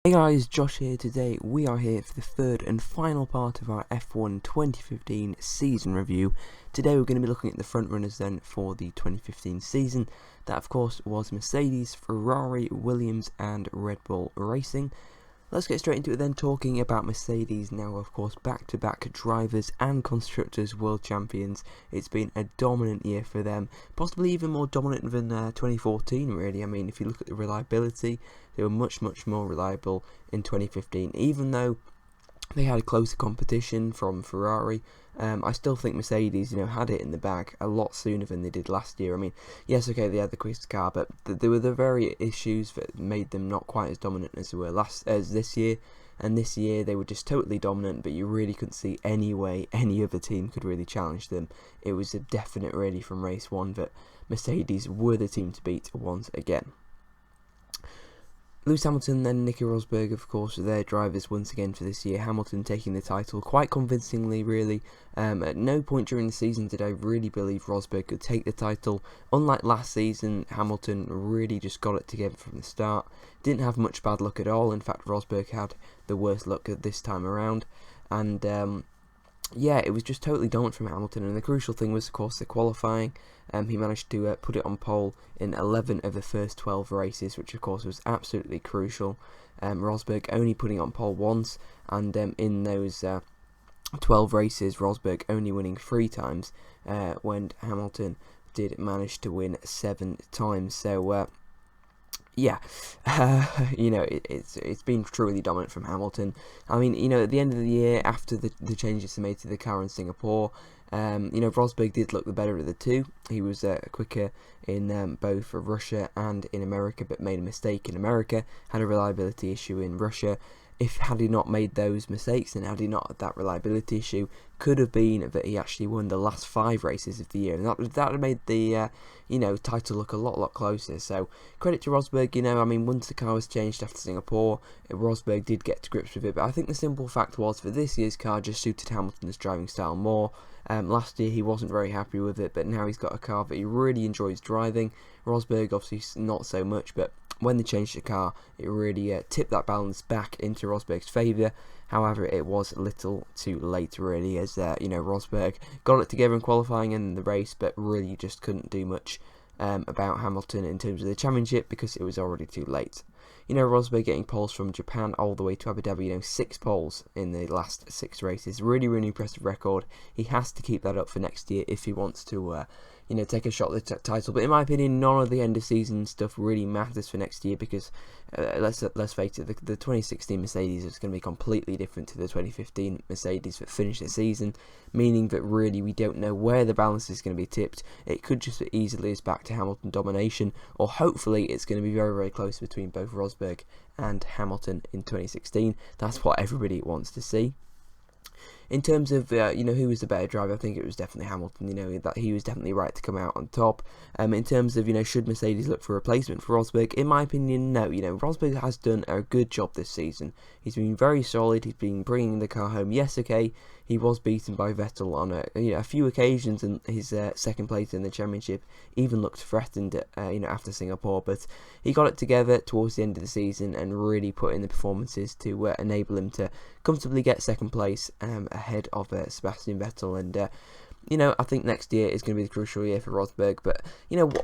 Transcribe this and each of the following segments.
Hey guys, Josh here. Today we are here for the third and final part of our F1 2015 season review. Today we're going to be looking at the front runners then for the 2015 season. That of course was Mercedes, Ferrari, Williams and Red Bull Racing. Let's get straight into it then, talking about Mercedes now, of course, back-to-back drivers and constructors world champions. It's been a dominant year for them, possibly even more dominant than 2014 really. I mean, if you look at the reliability, they were much more reliable in 2015, even though they had a closer competition from Ferrari. I still think Mercedes, had it in the bag a lot sooner than they did last year. I mean, yes, okay, they had the quickest car, but there were the very issues that made them not quite as dominant as they were as this year. And this year they were just totally dominant, but you really couldn't see any way any other team could really challenge them. It was a definite really from race one that Mercedes were the team to beat once again. Lewis Hamilton and Nico Rosberg, of course, are their drivers once again for this year. Hamilton taking the title quite convincingly, really. At no point during the season did I really believe Rosberg could take the title. Unlike last season, Hamilton really just got it together from the start. Didn't have much bad luck at all. In fact, Rosberg had the worst luck this time around. And yeah, it was just totally dominant from Hamilton, and the crucial thing was, of course, the qualifying. He managed to put it on pole in 11 of the first 12 races, which of course was absolutely crucial. Rosberg only putting on pole once, and in those 12 races, Rosberg only winning 3 times, when Hamilton did manage to win 7 times. So yeah, it's been truly dominant from Hamilton. I mean, at the end of the year, after the changes they made to the car in Singapore, Rosberg did look the better of the two. He was quicker in both Russia and in America, but made a mistake in America, had a reliability issue in Russia. Had he not made those mistakes, and had he not had that reliability issue, could have been that he actually won the last 5 races of the year, and that would have made the title look a lot closer. So credit to Rosberg. I mean, once the car was changed after Singapore, Rosberg did get to grips with it. But I think the simple fact was that this year's car just suited Hamilton's driving style more. Last year he wasn't very happy with it, but now he's got a car that he really enjoys driving. Rosberg obviously not so much, but when they changed the car, it really tipped that balance back into Rosberg's favour. However, it was a little too late, really, as Rosberg got it together in qualifying and in the race, but really just couldn't do much about Hamilton in terms of the championship because it was already too late. Rosberg getting poles from Japan all the way to Abu Dhabi, 6 poles in the last 6 races. Really impressive record. He has to keep that up for next year if he wants to take a shot at the title. But in my opinion, none of the end of season stuff really matters for next year because let's face it, the 2016 Mercedes is going to be completely different to the 2015 Mercedes that finished the season, meaning that really we don't know where the balance is going to be tipped. It could just as easily as back to Hamilton domination, or hopefully it's going to be very close between both Rosberg and Hamilton in 2016. That's what everybody wants to see. In terms of who was the better driver, I think it was definitely Hamilton. That he was definitely right to come out on top. In terms of should Mercedes look for a replacement for Rosberg, in my opinion, no. Rosberg has done a good job this season. He's been very solid. He's been bringing the car home. Yes, okay, he was beaten by Vettel on a few occasions, and his second place in the championship even looked threatened after Singapore. But he got it together towards the end of the season and really put in the performances to enable him to comfortably get second place ahead of Sebastian Vettel. And I think next year is going to be the crucial year for Rosberg. But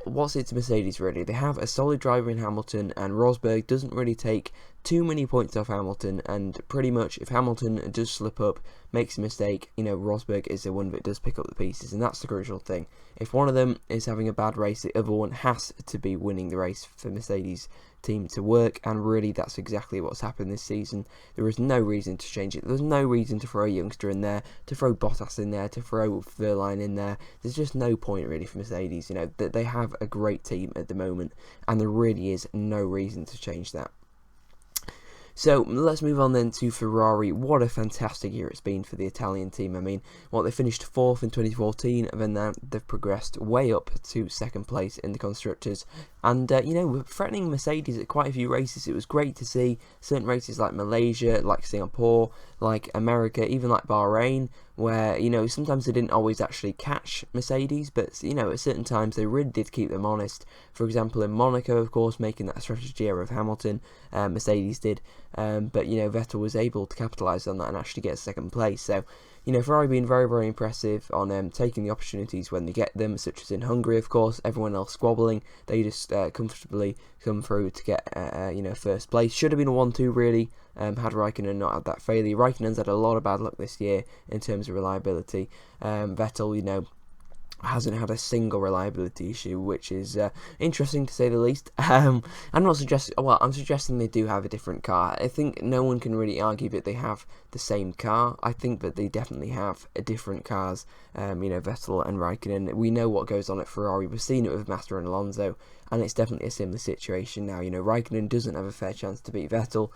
what's it to Mercedes really? They have a solid driver in Hamilton, and Rosberg doesn't really take too many points off Hamilton, and pretty much if Hamilton does slip up, makes a mistake, Rosberg is the one that does pick up the pieces, and that's the crucial thing. If one of them is having a bad race, the other one has to be winning the race for Mercedes team to work, and really that's exactly what's happened this season. There is no reason to change it. There's no reason to throw a youngster in there, to throw Bottas in there, to throw Verline in there. There's just no point really for Mercedes. That they have a great team at the moment, and there really is no reason to change that. So let's move on then to Ferrari. What a fantastic year it's been for the Italian team. I mean, they finished 4th in 2014, and then now they've progressed way up to 2nd place in the Constructors. And, threatening Mercedes at quite a few races. It was great to see certain races like Malaysia, like Singapore, like America, even like Bahrain, where, sometimes they didn't always actually catch Mercedes, but, at certain times they really did keep them honest. For example, in Monaco, of course, making that strategy error of Hamilton, Mercedes did. but Vettel was able to capitalise on that and actually get second place. So Ferrari being very, very impressive on taking the opportunities when they get them, such as in Hungary, of course. Everyone else squabbling, they just comfortably come through to get first place. Should have been a 1-2 really, had Raikkonen not had that failure. Raikkonen's had a lot of bad luck this year in terms of reliability. Vettel, hasn't had a single reliability issue, which is interesting to say the least. I'm suggesting they do have a different car. I think no one can really argue that they have the same car. I think that they definitely have different cars. Vettel and Raikkonen. We know what goes on at Ferrari. We've seen it with Nasr and Alonso, and it's definitely a similar situation now. Raikkonen doesn't have a fair chance to beat Vettel.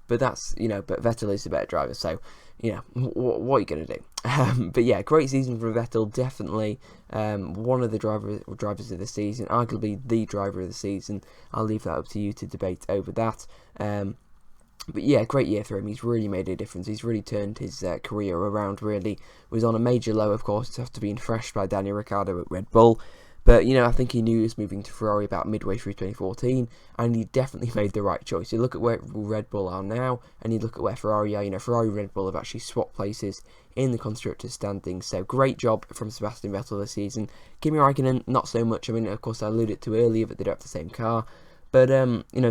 But that's, but Vettel is the better driver, so, what are you going to do? But yeah, great season for Vettel, definitely one of the drivers of the season, arguably the driver of the season. I'll leave that up to you to debate over that. But yeah, great year for him. He's really made a difference. He's really turned his career around, really. Was on a major low, of course, after being thrashed by Daniel Ricciardo at Red Bull. But, I think he knew he was moving to Ferrari about midway through 2014, and he definitely made the right choice. You look at where Red Bull are now, and you look at where Ferrari are. Ferrari and Red Bull have actually swapped places in the Constructors' standings. So, great job from Sebastian Vettel this season. Kimi Raikkonen, not so much. Of course, I alluded to earlier that they don't have the same car. But,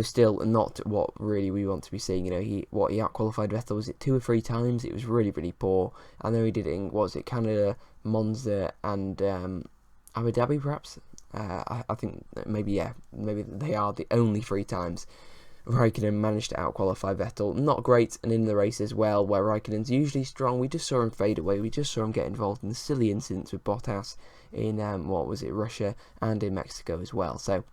still not what really we want to be seeing. He out-qualified Vettel, was it 2 or 3 times? It was really, really poor. I know he did it in, Canada, Monza, and Abu Dhabi, perhaps. I think maybe they are the only 3 times Raikkonen managed to out-qualify Vettel. Not great, and in the race as well, where Raikkonen's usually strong. We just saw him fade away. We just saw him get involved in silly incidents with Bottas in Russia and in Mexico as well. So,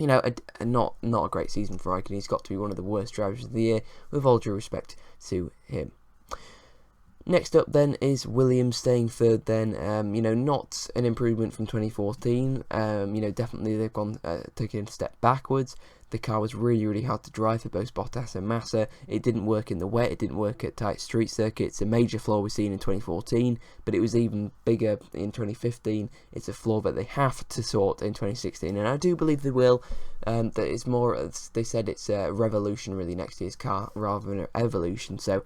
not a great season for Raikkonen. He's got to be one of the worst drivers of the year, with all due respect to him. Next up then is Williams staying third then, not an improvement from 2014, definitely they've taken a step backwards. The car was really, really hard to drive for both Bottas and Massa. It didn't work in the wet, it didn't work at tight street circuits, a major flaw we've seen in 2014, but it was even bigger in 2015. It's a flaw that they have to sort in 2016, and I do believe they will. That it's more, they said it's a revolution really next year's car rather than an evolution, so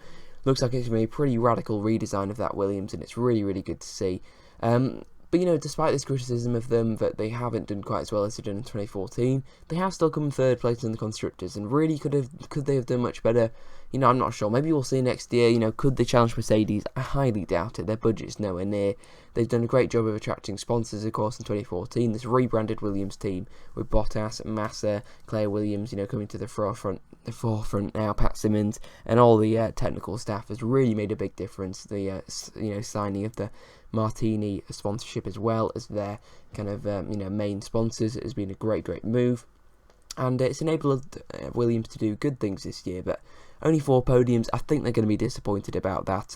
looks like it's going to be a pretty radical redesign of that Williams, and it's really, really good to see. But, despite this criticism of them that they haven't done quite as well as they did in 2014, they have still come in third place in the Constructors, and really could they have done much better? I'm not sure. Maybe we'll see next year. Could they challenge Mercedes? I highly doubt it. Their budget's nowhere near. They've done a great job of attracting sponsors, of course, in 2014. This rebranded Williams team with Bottas, Massa, Claire Williams, coming to the forefront now. Pat Simmons and all the technical staff has really made a big difference. The signing of the Martini sponsorship as well as their kind of main sponsors has been a great move, and it's enabled Williams to do good things this year. But only 4 podiums. I think they're going to be disappointed about that.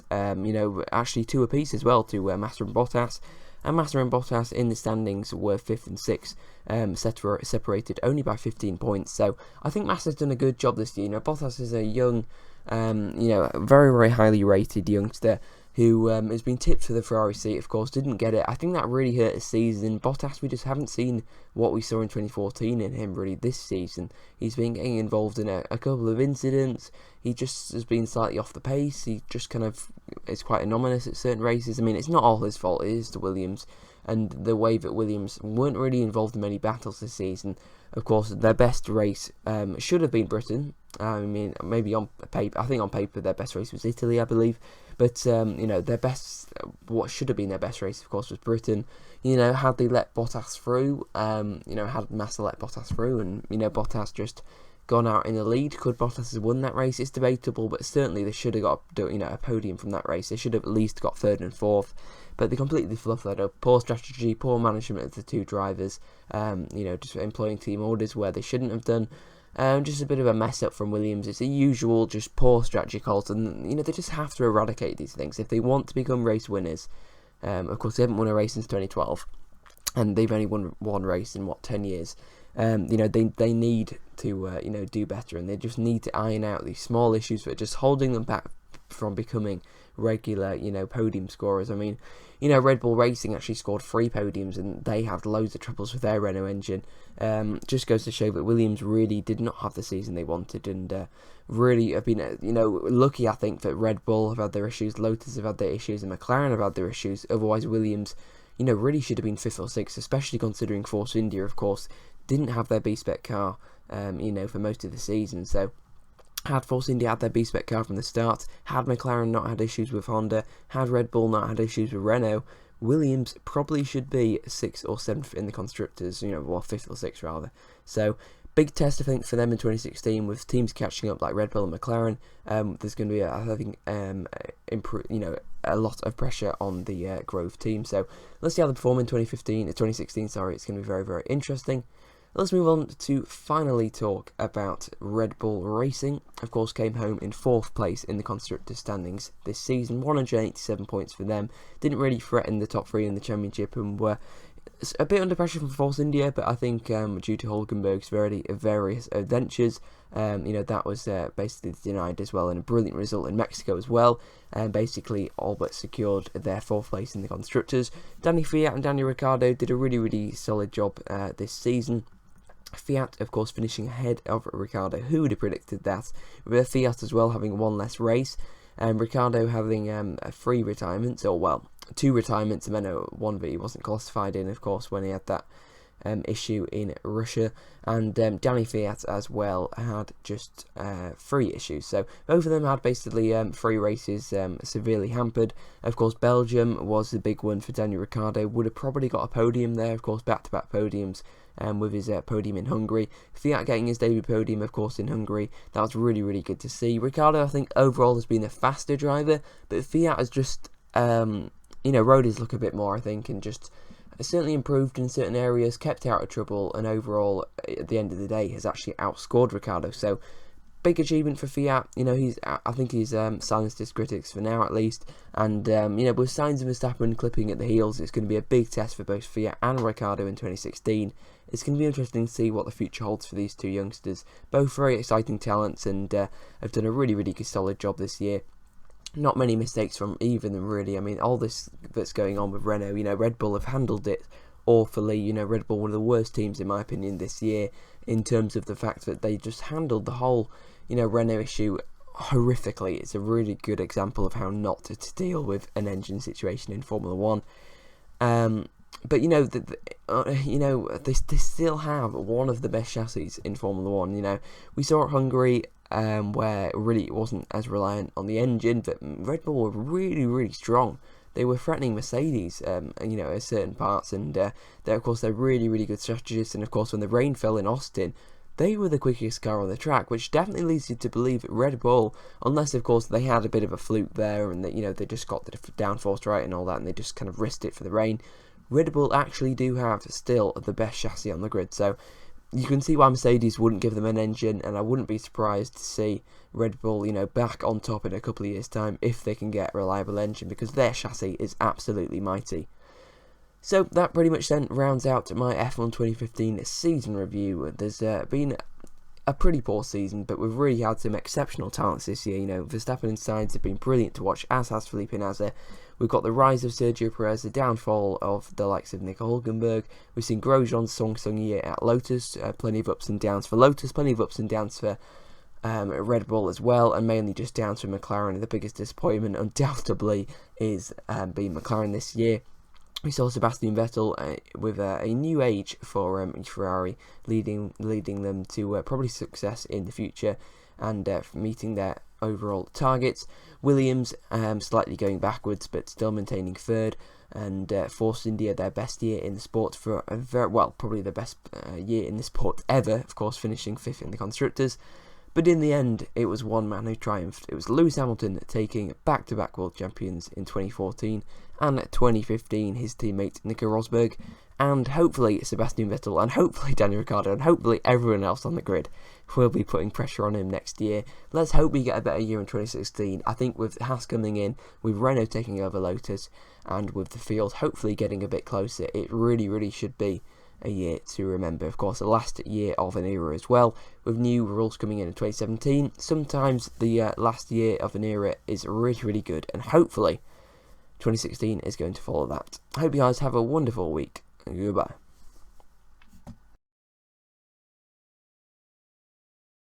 Actually 2 apiece as well to Massa and Bottas. And Massa and Bottas in the standings were 5th and 6th, separated only by 15 points. So I think Massa's done a good job this year. Bottas is a young, very, very highly rated youngster who has been tipped for the Ferrari seat, of course, didn't get it. I think that really hurt his season. Bottas, we just haven't seen what we saw in 2014 in him really this season. He's been getting involved in a couple of incidents. He just has been slightly off the pace. He just kind of is quite anomalous at certain races. It's not all his fault, it is the Williams. And the way that Williams weren't really involved in many battles this season. Of course, their best race should have been Britain. Maybe on paper, I think on paper their best race was Italy, I believe. But, their best, what should have been their best race, of course, was Britain. Had they let Bottas through, had Massa let Bottas through, and, Bottas just gone out in the lead. Could Bottas have won that race? It's debatable, but certainly they should have got, a podium from that race. They should have at least got 3rd and 4th. But they completely fluffed that up. Poor strategy, poor management of the 2 drivers, just employing team orders where they shouldn't have done. Just a bit of a mess up from Williams. It's a usual, just poor strategy calls, and they just have to eradicate these things if they want to become race winners. Of course, they haven't won a race since 2012, and they've only won 1 race in 10 years. They need to do better, and they just need to iron out these small issues that are just holding them back from becoming regular, podium scorers. I mean, Red Bull Racing actually scored 3 podiums, and they had loads of troubles with their Renault engine. Just goes to show that Williams really did not have the season they wanted, and really have been, lucky, I think, that Red Bull have had their issues, Lotus have had their issues, and McLaren have had their issues. Otherwise, Williams, really should have been 5th or 6th, especially considering Force India, of course, didn't have their B-Spec car, for most of the season. So, had Force India had their B-Spec car from the start, had McLaren not had issues with Honda, had Red Bull not had issues with Renault, Williams probably should be 6th or 7th in the Constructors, 5th or 6th rather. So, big test, I think, for them in 2016 with teams catching up like Red Bull and McLaren. There's going to be, I think, a lot of pressure on the Grove team. So, let's see how they perform in 2016. It's going to be very, very interesting. Let's move on to finally talk about Red Bull Racing. Of course, came home in 4th place in the Constructors' standings this season. 187 points for them. Didn't really threaten the top 3 in the championship and were a bit under pressure from Force India, but I think due to Hulkenberg's various adventures, that was basically denied as well, and a brilliant result in Mexico as well, and basically all but secured their 4th place in the Constructors. Danny Fiat and Daniel Ricciardo did a really, really solid job this season. Fiat, of course, finishing ahead of Ricciardo. Who would have predicted that? With Fiat as well having 1 less race, and Ricciardo having 3 retirements, or well, 2 retirements, and then 1 that he wasn't classified in, of course, when he had that issue in Russia, and Danny Fiat as well had just 3 issues. So both of them had basically 3 races severely hampered. Of course, Belgium was the big one for Daniel Ricciardo. Would have probably got a podium there, of course, back-to-back podiums. With his podium in Hungary. Fiat getting his debut podium, of course, in Hungary. That was really, really good to see. Ricciardo, I think, overall has been a faster driver, but Fiat has just, rode his luck a bit more, I think, and just certainly improved in certain areas, kept out of trouble, and overall, at the end of the day, has actually outscored Ricciardo. So, big achievement for Fiat. I think he's silenced his critics for now, at least. And with Sainz and Verstappen clipping at the heels, it's going to be a big test for both Fiat and Ricciardo in 2016. It's going to be interesting to see what the future holds for these 2 youngsters. Both very exciting talents, and have done a really, really good, solid job this year. Not many mistakes from either of them, really. I mean, all this that's going on with Renault, Red Bull have handled it awfully. Red Bull, one of the worst teams, in my opinion, this year, in terms of the fact that they just handled the whole Renault issue horrifically. It's a really good example of how not to deal with an engine situation in Formula 1. But they still have one of the best chassis in Formula 1. We saw at Hungary, where really it wasn't as reliant on the engine, but Red Bull were really, really strong. They were threatening Mercedes, at certain parts, and they're really, really good strategists. And of course, when the rain fell in Austin, they were the quickest car on the track, which definitely leads you to believe that Red Bull, unless of course they had a bit of a fluke there, and that they just got the downforce right and all that, and they just kind of risked it for the rain. Red Bull actually do have still the best chassis on the grid, so you can see why Mercedes wouldn't give them an engine, and I wouldn't be surprised to see Red Bull, back on top in a couple of years' time if they can get a reliable engine, because their chassis is absolutely mighty. So that pretty much then rounds out my F1 2015 season review. There's been a pretty poor season, but we've really had some exceptional talents this year. Verstappen and Sainz have been brilliant to watch, as has Felipe Nasr. We've got the rise of Sergio Perez, the downfall of the likes of Nico Hulkenberg. We've seen Grosjean, Song Ye at Lotus, plenty of ups and downs for Lotus, plenty of ups and downs for Red Bull as well, and mainly just downs for McLaren. The biggest disappointment, undoubtedly, is being McLaren this year. We saw Sebastian Vettel with a new age for Ferrari, leading them to probably success in the future and meeting their overall targets. Williams slightly going backwards, but still maintaining 3rd, and Force India, their best year in the sport for a probably the best year in the sport ever, of course, finishing 5th in the Constructors. But in the end, it was one man who triumphed. It was Lewis Hamilton taking back-to-back world champions in 2014 and 2015, his teammate Nico Rosberg, and hopefully Sebastian Vettel, and hopefully Daniel Ricciardo, and hopefully everyone else on the grid will be putting pressure on him next year. Let's hope we get a better year in 2016. I think with Haas coming in, with Renault taking over Lotus, and with the field hopefully getting a bit closer, it really, really should be a year to remember. Of course, the last year of an era as well, with new rules coming in 2017. Sometimes the last year of an era is really, really good, and hopefully 2016 is going to follow that. I hope you guys have a wonderful week, and goodbye.